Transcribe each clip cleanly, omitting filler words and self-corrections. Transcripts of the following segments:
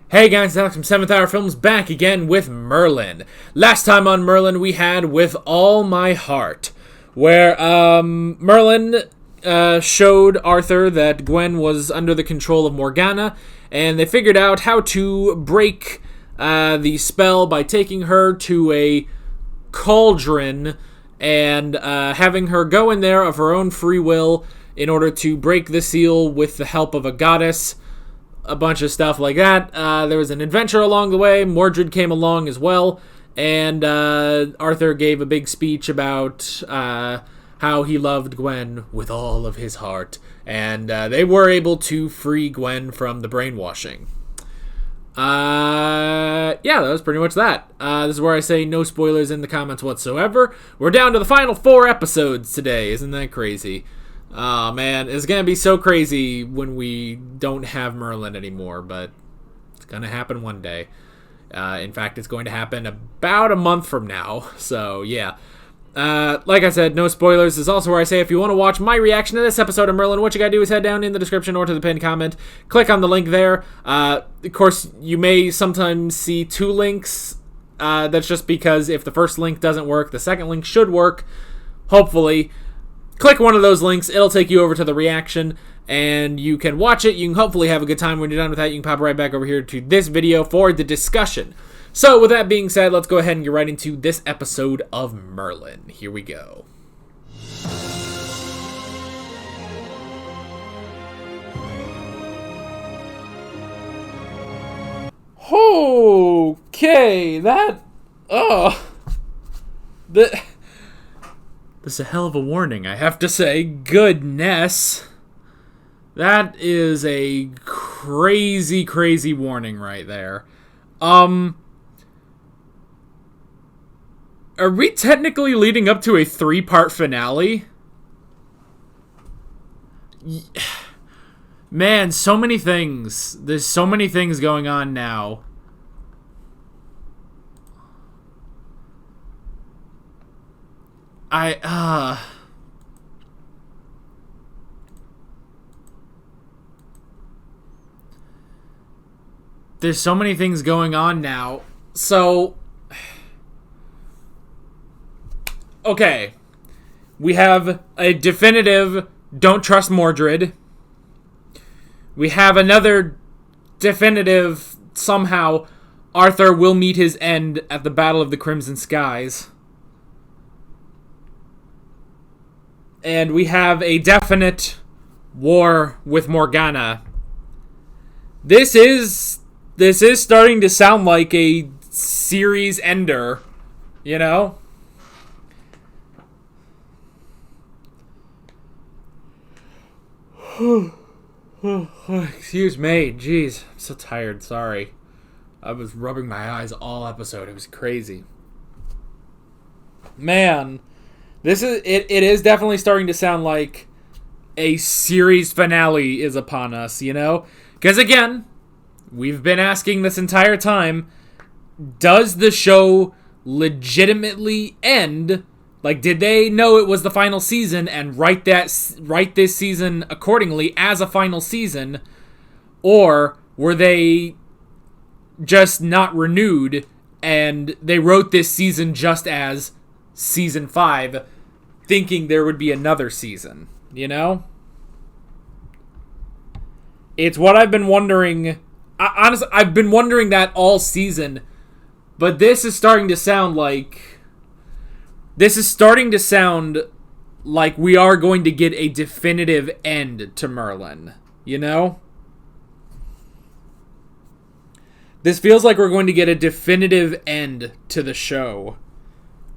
Hey guys, Alex from 7th Hour Films back again with Merlin. Last time on Merlin we had With All My Heart, where Merlin showed Arthur that Gwen was under the control of Morgana, and they figured out how to break the spell by taking her to a cauldron and having her go in there of her own free will in order to break the seal with the help of a goddess. A bunch of stuff like that. There was an adventure along the way. Mordred came along as well. And Arthur gave a big speech about how he loved Gwen with all of his heart. And they were able to free Gwen from the brainwashing. Yeah, that was pretty much that. This is where I say no spoilers in the comments whatsoever. We're down to the final 4 episodes today. Isn't that crazy? Oh man, it's gonna be so crazy when we don't have Merlin anymore, but it's gonna happen one day. In fact, it's going to happen about a month from now, so yeah. Like I said, no spoilers. This is also where I say if you want to watch my reaction to this episode of Merlin, what you gotta do is head down in the description or to the pinned comment. Click on the link there. Of course, you may sometimes see 2 links. That's just because if the first link doesn't work, the second link should work, hopefully. Click one of those links, it'll take you over to the reaction, and you can watch it. You can hopefully have a good time. When you're done with that, you can pop right back over here to this video for the discussion. So, with that being said, let's go ahead and get right into this episode of Merlin. Here we go. Okay, that... This is a hell of a warning, I have to say. Goodness. That is a crazy, crazy warning right there. Are we technically leading up to a 3-part finale? Man, so many things. There's so many things going on now. There's so many things going on now. So, okay. We have a definitive don't trust Mordred. We have another definitive somehow Arthur will meet his end at the Battle of the Crimson Skies. And we have a definite war with Morgana. This is starting to sound like a series ender, you know? Excuse me. Jeez, I'm so tired. Sorry. I was rubbing my eyes all episode. It was crazy. Man. It is definitely starting to sound like a series finale is upon us, you know? Because again, we've been asking this entire time, does the show legitimately end? Like, did they know it was the final season and write this season accordingly as a final season? Or were they just not renewed and they wrote this season just as season 5, thinking there would be another season, you know? It's what I've been wondering. Honestly, I've been wondering that all season, but this is starting to sound like we are going to get a definitive end to Merlin, you know? This feels like we're going to get a definitive end to the show,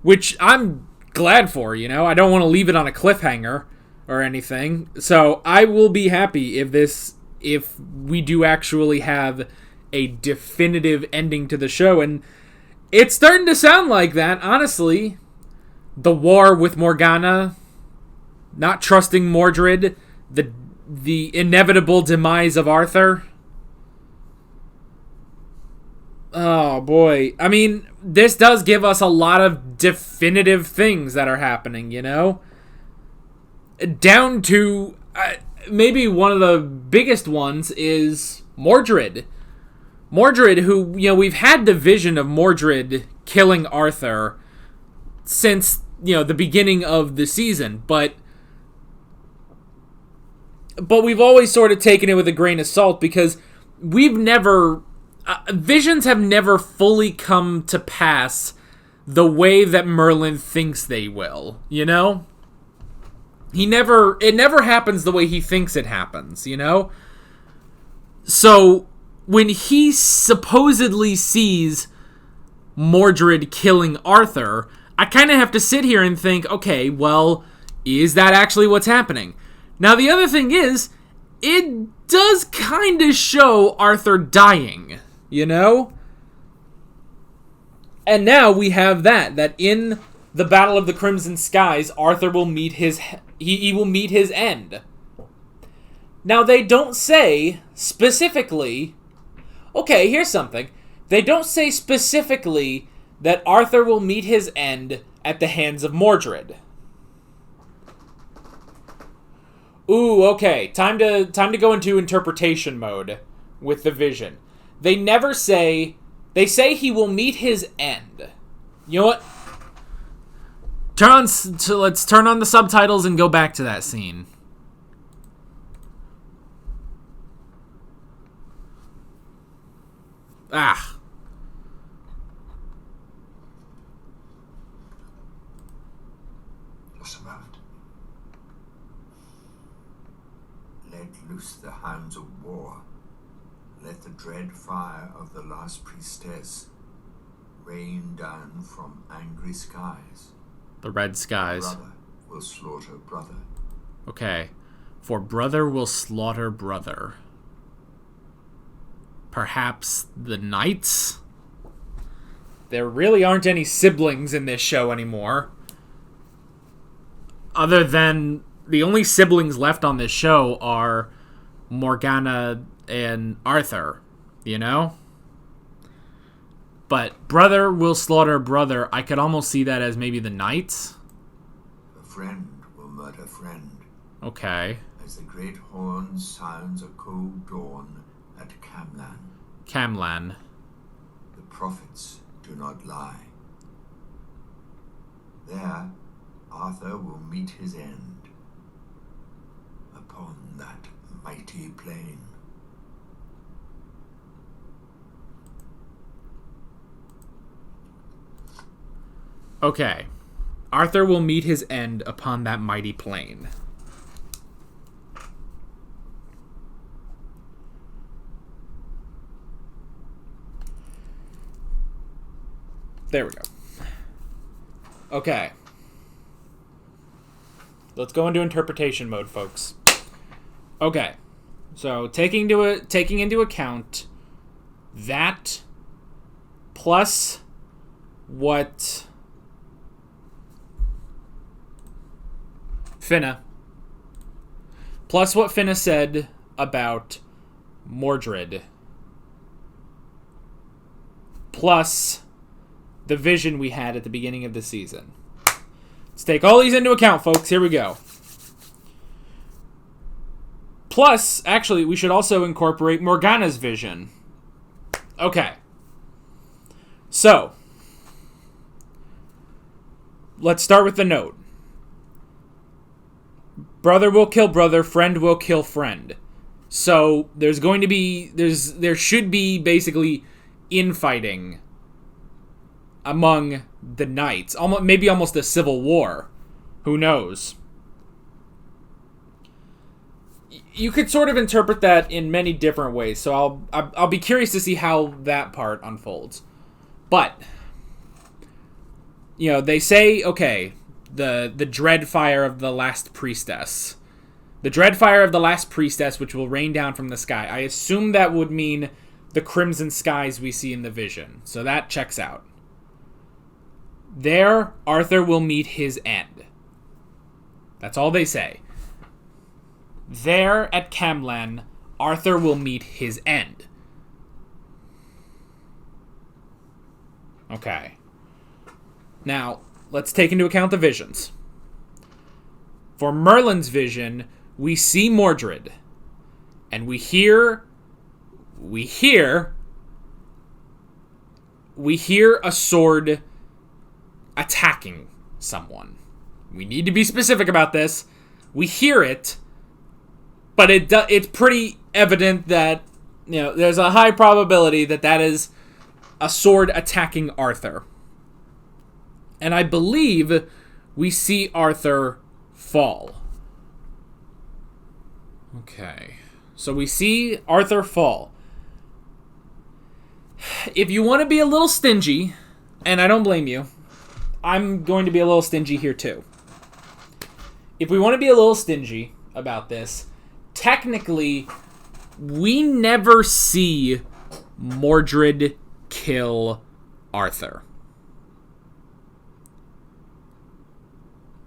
which I'm glad for, you know? I don't want to leave it on a cliffhanger or anything. So I will be happy if we do actually have a definitive ending to the show. And it's starting to sound like that, honestly. The war with Morgana, not trusting Mordred, the inevitable demise of Arthur. Oh, boy. I mean, this does give us a lot of definitive things that are happening, you know? Down to... maybe one of the biggest ones is Mordred. Mordred, who, we've had the vision of Mordred killing Arthur since, the beginning of the season, but we've always sort of taken it with a grain of salt because we've never... visions have never fully come to pass the way that Merlin thinks they will, It never happens the way he thinks it happens, So, when he supposedly sees Mordred killing Arthur, I kind of have to sit here and think, okay, well, is that actually what's happening? Now, the other thing is, it does kind of show Arthur dying, And now we have that in the Battle of the Crimson Skies, Arthur will meet he will meet his end. Now, they don't say specifically... Okay, here's something. They don't say specifically that Arthur will meet his end at the hands of Mordred. Ooh, okay. Time to go into interpretation mode with the vision. They never say... They say he will meet his end. You know what? Let's turn on the subtitles and go back to that scene. Ah. Just about. Let loose the hounds of war. Let the dread fire of the last priestess rain down from angry skies. The red skies. Brother will slaughter brother. Okay. For brother will slaughter brother. Perhaps the knights? There really aren't any siblings in this show anymore. Other than the only siblings left on this show are Morgana and Arthur, But brother will slaughter brother, I could almost see that as maybe the knights. A friend will murder friend. Okay. As the great horn sounds a cold dawn at Camlan. Camlan. The prophets do not lie. There, Arthur will meet his end. Upon that mighty plain. Okay. Arthur will meet his end upon that mighty plain. There we go. Okay. Let's go into interpretation mode, folks. Okay. So, taking into account that plus what Finna said about Mordred, plus the vision we had at the beginning of the season. Let's take all these into account, folks. Here we go. Plus, actually, we should also incorporate Morgana's vision. Okay. So, let's start with the note. Brother will kill brother, friend will kill friend. So, there should be basically infighting among the knights. Maybe almost a civil war. Who knows? You could sort of interpret that in many different ways, so I'll be curious to see how that part unfolds. But, they say, okay, the dread fire of the last priestess. The dread fire of the last priestess, which will rain down from the sky. I assume that would mean the crimson skies we see in the vision. So that checks out. There, Arthur will meet his end. That's all they say. There, at Camlan, Arthur will meet his end. Okay. Now, let's take into account the visions. For Merlin's vision, we see Mordred. And we hear we hear a sword attacking someone. We need to be specific about this. We hear it, but it's pretty evident that, there's a high probability that is a sword attacking Arthur. And I believe we see Arthur fall. Okay. So we see Arthur fall. If you want to be a little stingy, and I don't blame you, I'm going to be a little stingy here too. If we want to be a little stingy about this, technically, we never see Mordred kill Arthur.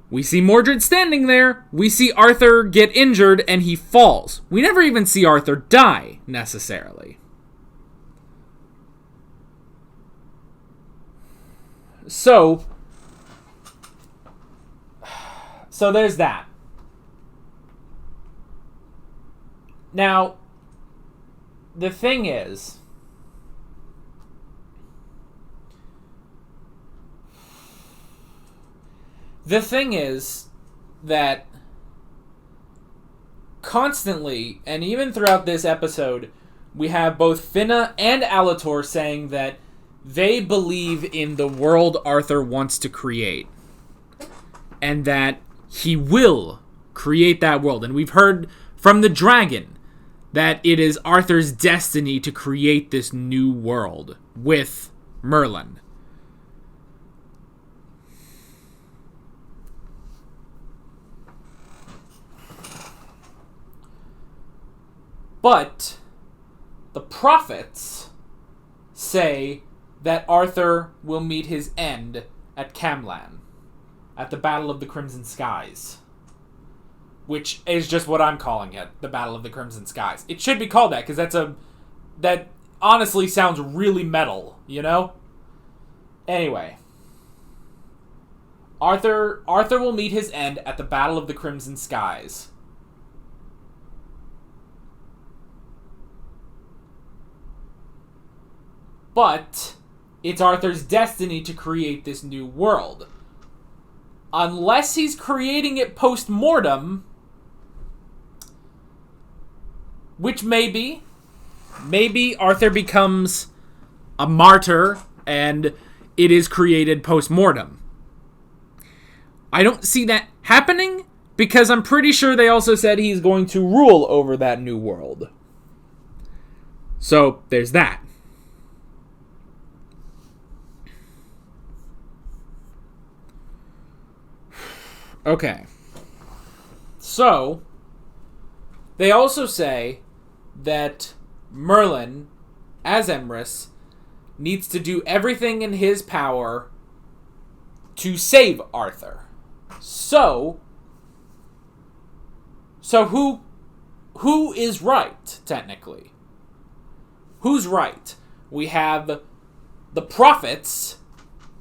We see Mordred standing there. We see Arthur get injured and he falls. We never even see Arthur die, necessarily. So there's that. Now, the thing is, that constantly, and even throughout this episode, we have both Finna and Alator saying that they believe in the world Arthur wants to create, and that he will create that world. And we've heard from the dragon that it is Arthur's destiny to create this new world with Merlin. But the prophets say that Arthur will meet his end at Camlan, at the Battle of the Crimson Skies. Which is just what I'm calling it, the Battle of the Crimson Skies. It should be called that, because that honestly sounds really metal, Anyway. Arthur will meet his end at the Battle of the Crimson Skies. But it's Arthur's destiny to create this new world. Unless he's creating it post-mortem, which maybe Arthur becomes a martyr and it is created post-mortem. I don't see that happening because I'm pretty sure they also said he's going to rule over that new world. So, there's that. Okay. So, they also say that Merlin, as Emrys, needs to do everything in his power to save Arthur. So who is right, technically? Who's right? We have the prophets.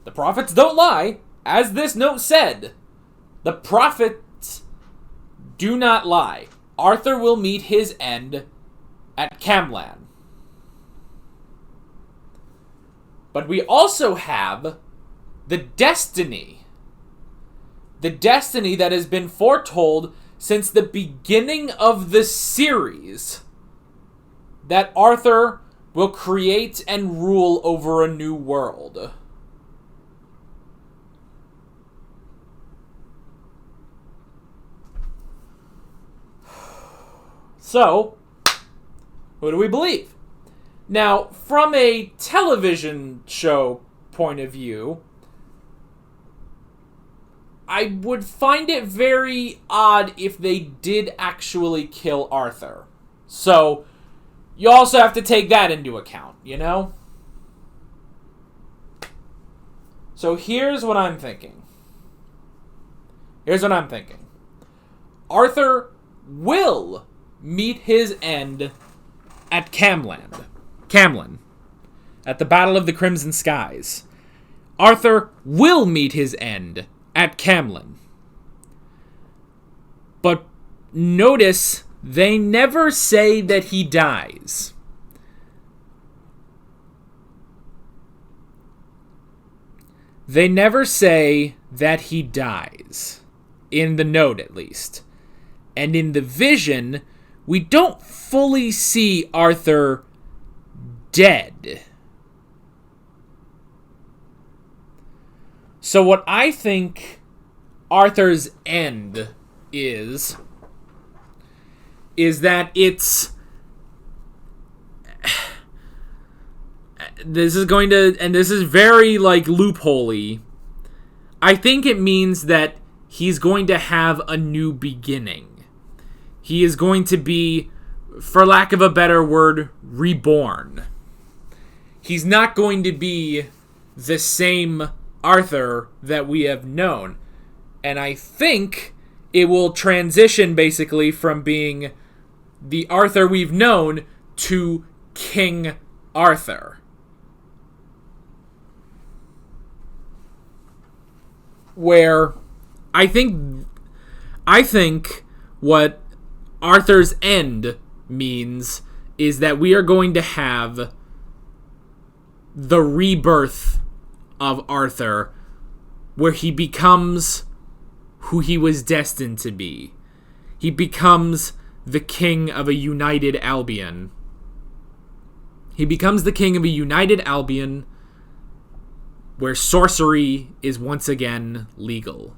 The prophets don't lie, as this note said. The prophets do not lie. Arthur will meet his end at Camlan. But we also have the destiny. The destiny that has been foretold since the beginning of the series. That Arthur will create and rule over a new world. So, who do we believe? Now, from a television show point of view, I would find it very odd if they did actually kill Arthur. So, you also have to take that into account, So here's what I'm thinking. Arthur will meet his end at Camlan, at the Battle of the Crimson Skies. Arthur will meet his end at Camlan. But notice they never say that he dies. They never say that he dies. In the note, at least. And in the vision, we don't fully see Arthur dead. So what I think Arthur's end is that it's... This is going to... And this is very, like, loophole-y. I think it means that he's going to have a new beginning. He is going to be, for lack of a better word, reborn. He's not going to be the same Arthur that we have known. And I think it will transition basically from being the Arthur we've known to King Arthur. Where I think what Arthur's end means is that we are going to have the rebirth of Arthur, where he becomes who he was destined to be. He becomes the king of a united Albion. He becomes the king of a united Albion where sorcery is once again legal.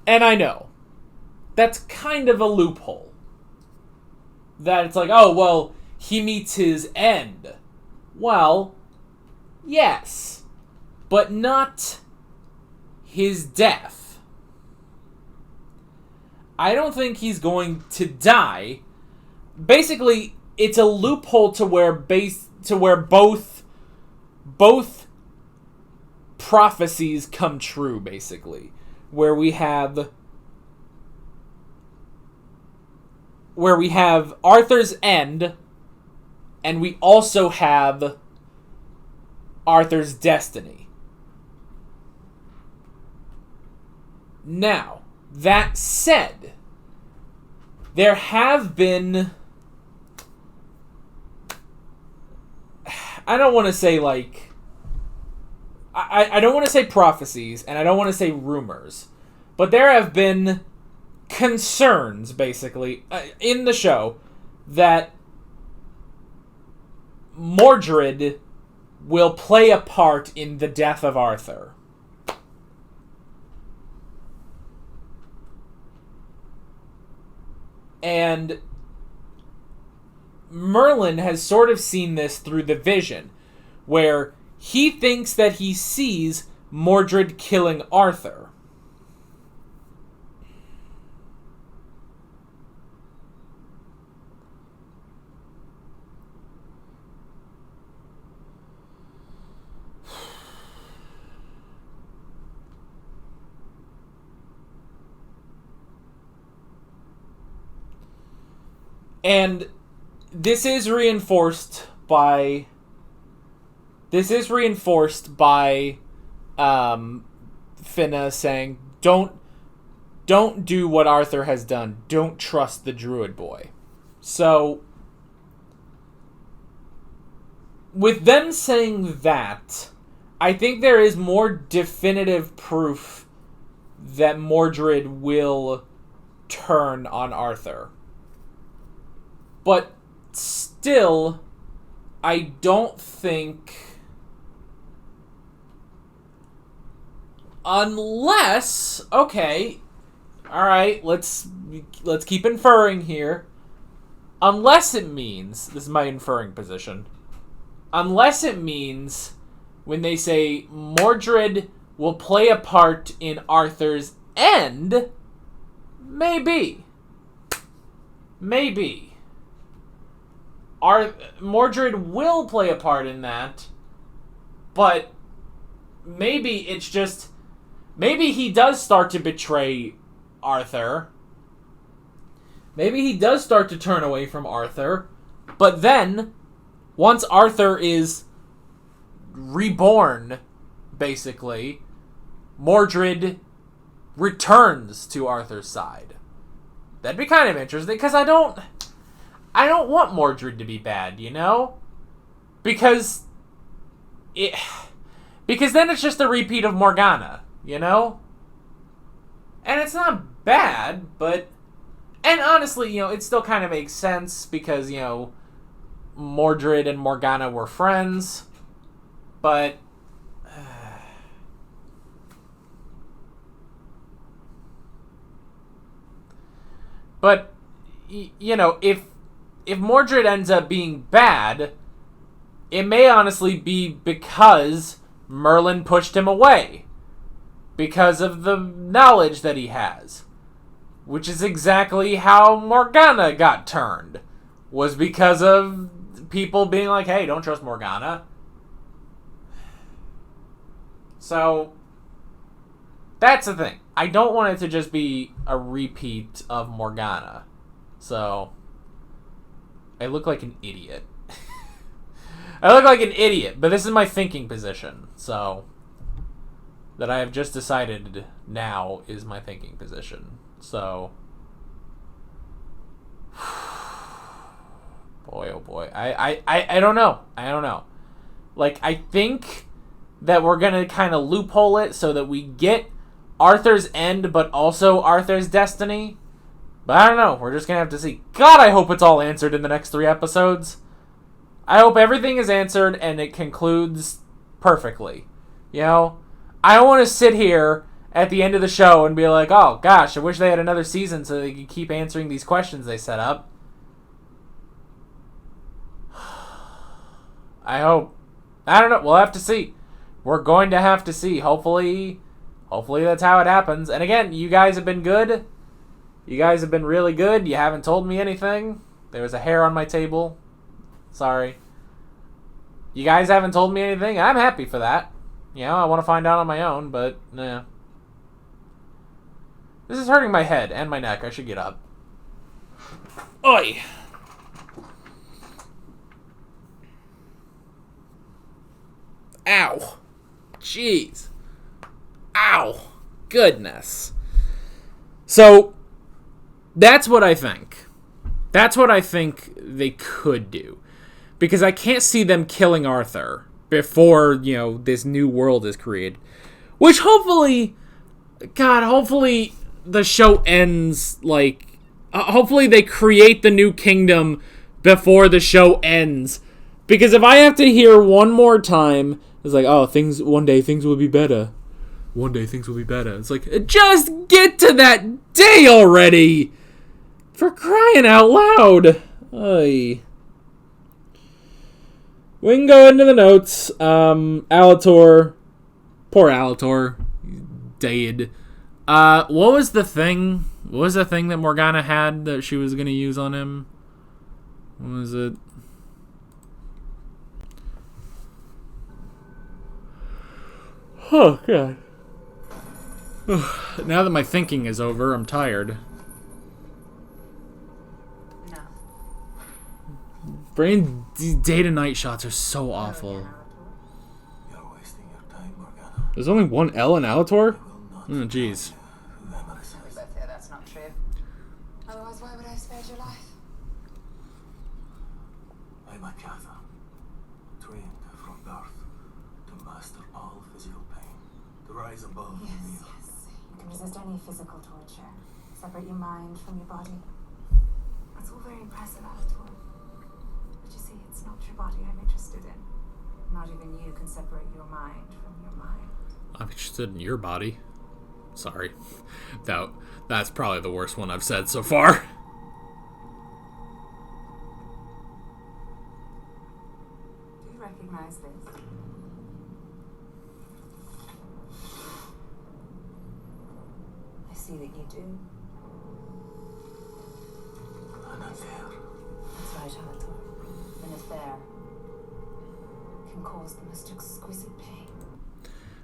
And I know, that's kind of a loophole. That it's like, oh, well, he meets his end. Well, yes, but not his death. I don't think he's going to die. Basically, it's a loophole to where both prophecies come true, basically. Where we have Arthur's end, and we also have Arthur's destiny. Now, that said, there have been... I don't want to say, like... I don't want to say prophecies, and I don't want to say rumors, but there have been concerns, basically, in the show, that Mordred will play a part in the death of Arthur. And Merlin has sort of seen this through the vision, where he thinks that he sees Mordred killing Arthur. And this is reinforced by Finna saying, don't do what Arthur has done. Don't trust the Druid boy. So, with them saying that, I think there is more definitive proof that Mordred will turn on Arthur. But still, I don't think... Unless... Okay. Alright, let's keep inferring here. Unless it means... This is my inferring position. Unless it means, when they say Mordred will play a part in Arthur's end, maybe. Mordred will play a part in that, but maybe it's just... Maybe he does start to betray Arthur. Maybe he does start to turn away from Arthur, but then, once Arthur is reborn, basically, Mordred returns to Arthur's side. That'd be kind of interesting, because I don't want Mordred to be bad, you know? Because then it's just a repeat of Morgana, you know? And it's not bad, but... And honestly, you know, it still kind of makes sense because, you know, Mordred and Morgana were friends. But... But, you know, if Mordred ends up being bad, it may honestly be because Merlin pushed him away. Because of the knowledge that he has. Which is exactly how Morgana got turned. Was because of people being like, hey, don't trust Morgana. So, that's the thing. I don't want it to just be a repeat of Morgana. So, I look like an idiot. I look like an idiot, but this is my thinking position. So, that I have just decided now is my thinking position. So, boy, oh boy. I don't know. I don't know. Like, I think that we're going to kind of loophole it so that we get Arthur's end, but also Arthur's destiny. But I don't know. We're just going to have to see. God, I hope it's all answered in the next 3 episodes. I hope everything is answered and it concludes perfectly. You know? I don't want to sit here at the end of the show and be like, oh, gosh, I wish they had another season so they could keep answering these questions they set up. I hope. I don't know. We'll have to see. We're going to have to see. Hopefully that's how it happens. And again, you guys have been good. You guys have been really good. You haven't told me anything. There was a hair on my table. Sorry. You guys haven't told me anything. I'm happy for that. You know, I want to find out on my own, but, nah. This is hurting my head and my neck. I should get up. Oi! Ow. Jeez. Ow. Goodness. So, that's what I think. That's what I think they could do. Because I can't see them killing Arthur before, you know, this new world is created. Which hopefully, God, hopefully the show ends, like, hopefully they create the new kingdom before the show ends. Because if I have to hear one more time, it's like, oh, one day things will be better. One day things will be better. It's like, just get to that day already! For crying out loud! Oy. We can go into the notes. Alator. Poor Alator. Dead. What was the thing? What was the thing that Morgana had that she was going to use on him? What was it? Oh, God. Now that my thinking is over, I'm tired. No. Brain day-to-night shots are so awful. You're wasting your time, Morgana. There's only one L in Alator? Oh, jeez. Yeah, that's not true. Otherwise, why would I have spared your life? I'm a Cather, trained from birth to master all physical pain, to rise above the meal. Yes. You can resist any physical torture. Separate your mind from your body. That's all very impressive, Alator. But you see, it's not your body I'm interested in. Not even you can separate your mind from your mind. I'm interested in your body. Sorry. That's probably the worst one I've said so far. Do you recognize this? I see that you do. An affair. That's right, Alator. An affair can cause the most exquisite pain.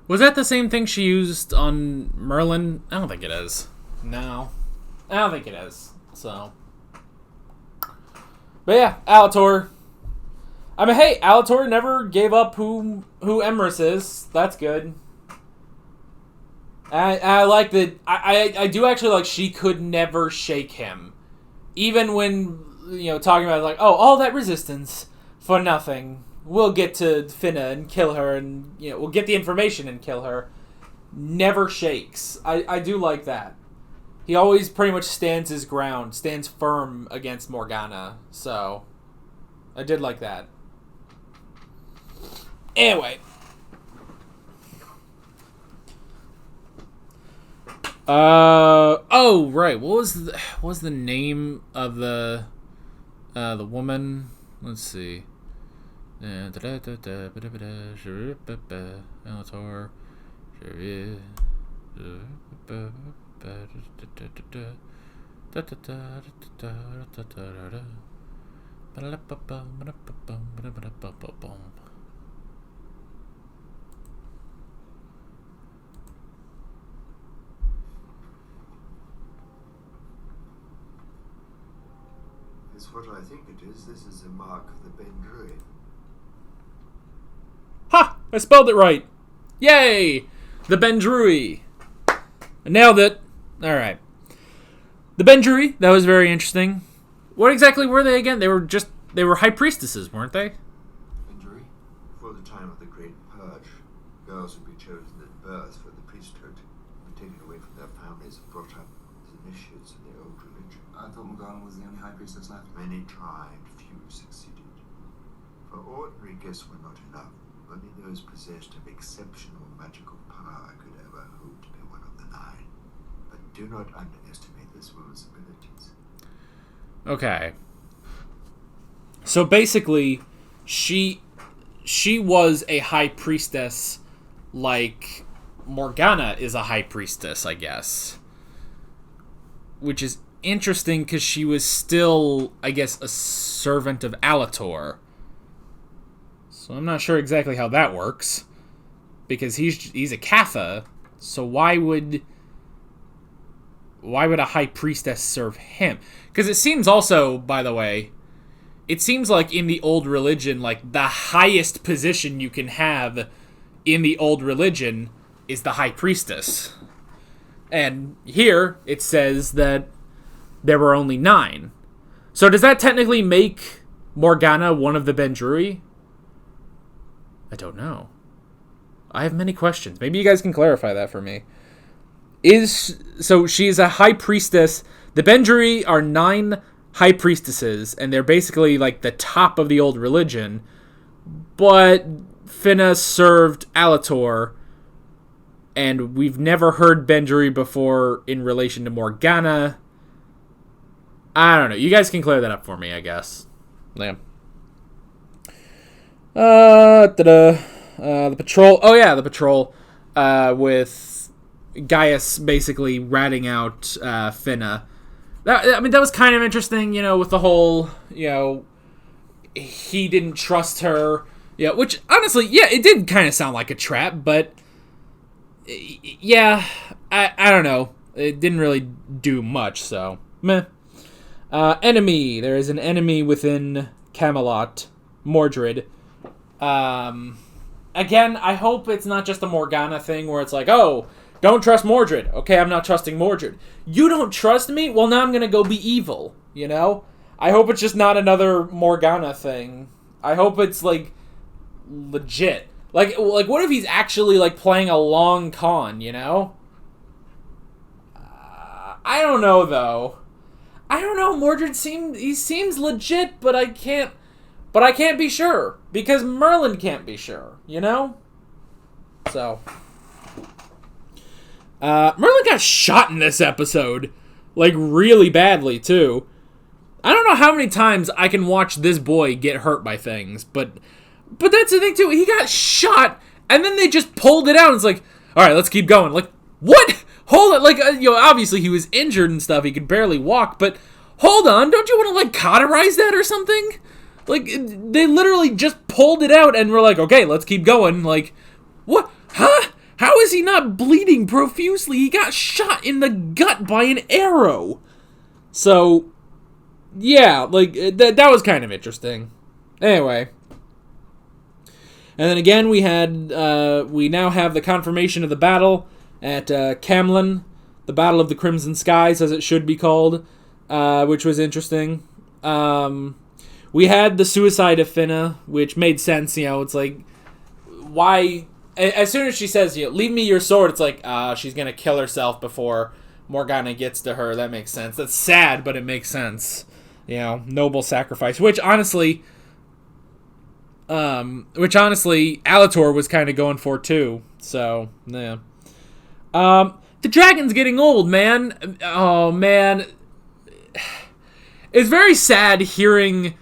Was that the same thing she used on Merlin? I don't think it is. No. I don't think it is. So. But yeah, Alator. I mean, hey, Alator never gave up who Emrys is. That's good. I like that. I do actually like she could never shake him. Even when, talking about like, oh, all that resistance for nothing. We'll get to Finna and kill her and, we'll get the information and kill her. Never shakes. I do like that. He always pretty much stands his ground, stands firm against Morgana. So, I did like that. Anyway. Oh, right. What was the name of the woman? Let's see. Alator. It's what I think it is. This is a mark of the Bendrui. Ha! I spelled it right. Yay! The Bendrui. I nailed it. Alright. The Bendrui, that was very interesting. What exactly were they again? They were high priestesses, weren't they? Bendrui? Before the time of the Great Purge, girls would be chosen at birth for the priesthood, and taken away from their families and brought up as initiates in the old religion. I thought Morgana was the only high priestess left. Many tried, few succeeded. For ordinary gifts were not enough. Only those possessed of exceptional magical power could ever hope to be one of the nine. But do not underestimate this woman's abilities. Okay. So basically, she was a high priestess like Morgana is a high priestess, I guess. Which is interesting because she was still, I guess, a servant of Alator. So I'm not sure exactly how that works. Because he's a Kapha, so why would a high priestess serve him? Because it seems also, by the way, it seems like in the old religion, like the highest position you can have in the old religion is the high priestess. And here it says that there were only 9. So does that technically make Morgana one of the Bendrui? I don't know. I have many questions. Maybe you guys can clarify that for me. So she's a high priestess. The Bendrui are 9 high priestesses, and they're basically like the top of the old religion. But Finna served Alator, and we've never heard Bendrui before in relation to Morgana. I don't know. You guys can clear that up for me, I guess. Yeah. The patrol. Oh yeah, the patrol. With Gaius basically ratting out Finna. That was kind of interesting, with the whole, he didn't trust her. Yeah, which honestly, yeah, it did kind of sound like a trap, but yeah, I don't know. It didn't really do much, so meh. Enemy. There is an enemy within Camelot, Mordred. Again, I hope it's not just a Morgana thing where it's like, oh, don't trust Mordred. Okay, I'm not trusting Mordred. You don't trust me? Well, now I'm gonna go be evil, I hope it's just not another Morgana thing. I hope it's, like, legit. Like what if he's actually, like, playing a long con, I don't know, though. I don't know, Mordred seems legit, but I can't be sure. Because Merlin can't be sure, So. Merlin got shot in this episode. Like, really badly, too. I don't know how many times I can watch this boy get hurt by things, but that's the thing, too. He got shot, and then they just pulled it out, and it's like, alright, let's keep going. Like, what? Hold it. Like, obviously he was injured and stuff. He could barely walk, but hold on. Don't you want to, like, cauterize that or something? Like, they literally just pulled it out, and we're like, okay, let's keep going. Like, what? Huh? How is he not bleeding profusely? He got shot in the gut by an arrow. So, yeah, like, that was kind of interesting. Anyway. And then again, we now have the confirmation of the battle, at Camlin, the Battle of the Crimson Skies, as it should be called, which was interesting. We had the suicide of Finna, which made sense. It's like, why? As soon as she says, leave me your sword, it's like, she's going to kill herself before Morgana gets to her. That makes sense. That's sad, but it makes sense. Noble sacrifice. Which honestly, Alator was kind of going for too. So, yeah. The dragon's getting old, man. Oh, man. It's very sad hearing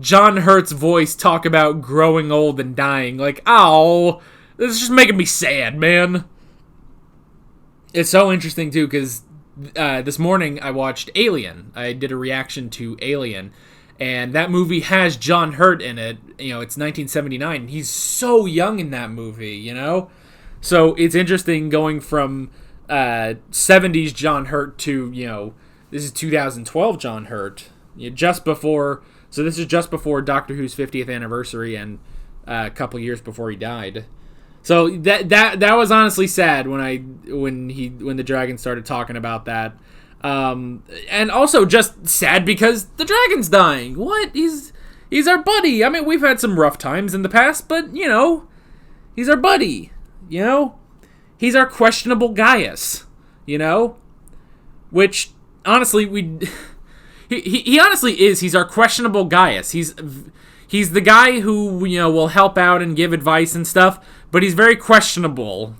John Hurt's voice talk about growing old and dying. Like, oh, this is just making me sad, man. It's so interesting, too, because this morning I watched Alien. I did a reaction to Alien, and that movie has John Hurt in it. It's 1979. He's so young in that movie, So it's interesting going from 70s John Hurt to, this is 2012 John Hurt. So this is just before Doctor Who's 50th anniversary and a couple years before he died. So that was honestly sad when the dragon started talking about that, and also just sad because the dragon's dying. What? He's our buddy. I mean, we've had some rough times in the past, but he's our buddy. He's our questionable Gaius. Which honestly he honestly is. He's our questionable Gaius. He's the guy who will help out and give advice and stuff, but he's very questionable,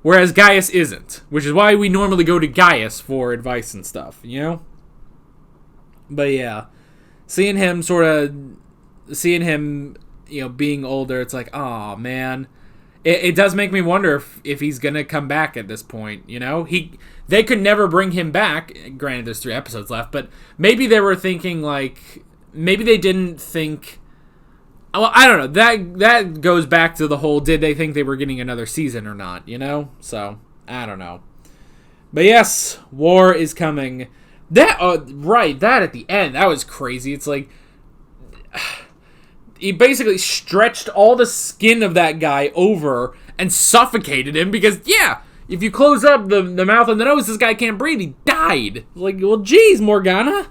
whereas Gaius isn't, which is why we normally go to Gaius for advice and stuff, But yeah, seeing him being older, it's like, oh man, it does make me wonder if he's gonna come back at this point. They could never bring him back. Granted, there's 3 episodes left, but maybe they were thinking maybe they didn't think. Well, I don't know. That goes back to the whole, did they think they were getting another season or not, So, I don't know. But yes, war is coming. That at the end, that was crazy. It's like, he basically stretched all the skin of that guy over and suffocated him because, if you close up the mouth and the nose, this guy can't breathe. He died. Like, well, geez, Morgana.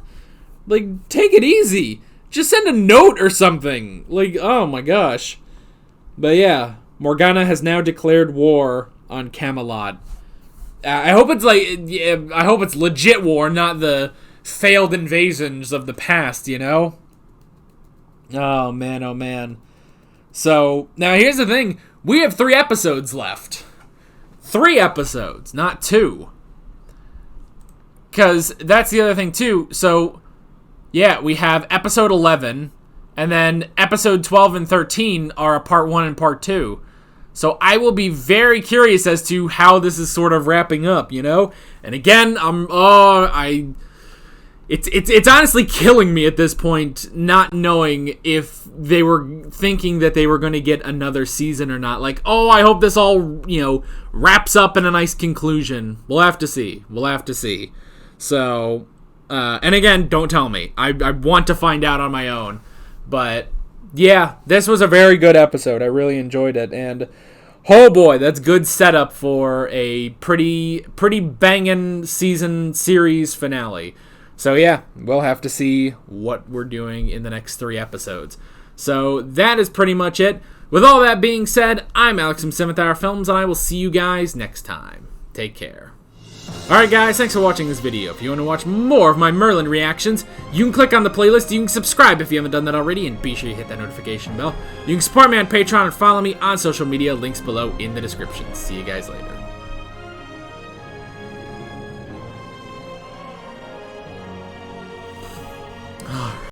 Like, take it easy. Just send a note or something. Like, oh my gosh. But yeah, Morgana has now declared war on Camelot. I hope it's I hope it's legit war, not the failed invasions of the past, Oh man, oh man. So, now here's the thing. We have 3 episodes left. 3 episodes, not 2. Because that's the other thing, too. So, yeah, we have episode 11, and then episode 12 and 13 are a part 1 and part 2. So I will be very curious as to how this is sort of wrapping up, And again, it's honestly killing me at this point, not knowing if they were thinking that they were going to get another season or not. Like, I hope this all, wraps up in a nice conclusion. We'll have to see. So, and again, don't tell me. I want to find out on my own. But, yeah, this was a very good episode. I really enjoyed it. And, oh boy, that's good setup for a pretty banging season series finale. So, yeah, we'll have to see what we're doing in the next 3 episodes. So, that is pretty much it. With all that being said, I'm Alex from 7th Hour Films, and I will see you guys next time. Take care. Alright guys, thanks for watching this video. If you want to watch more of my Merlin reactions, you can click on the playlist, you can subscribe if you haven't done that already, and be sure you hit that notification bell. You can support me on Patreon and follow me on social media, links below in the description. See you guys later.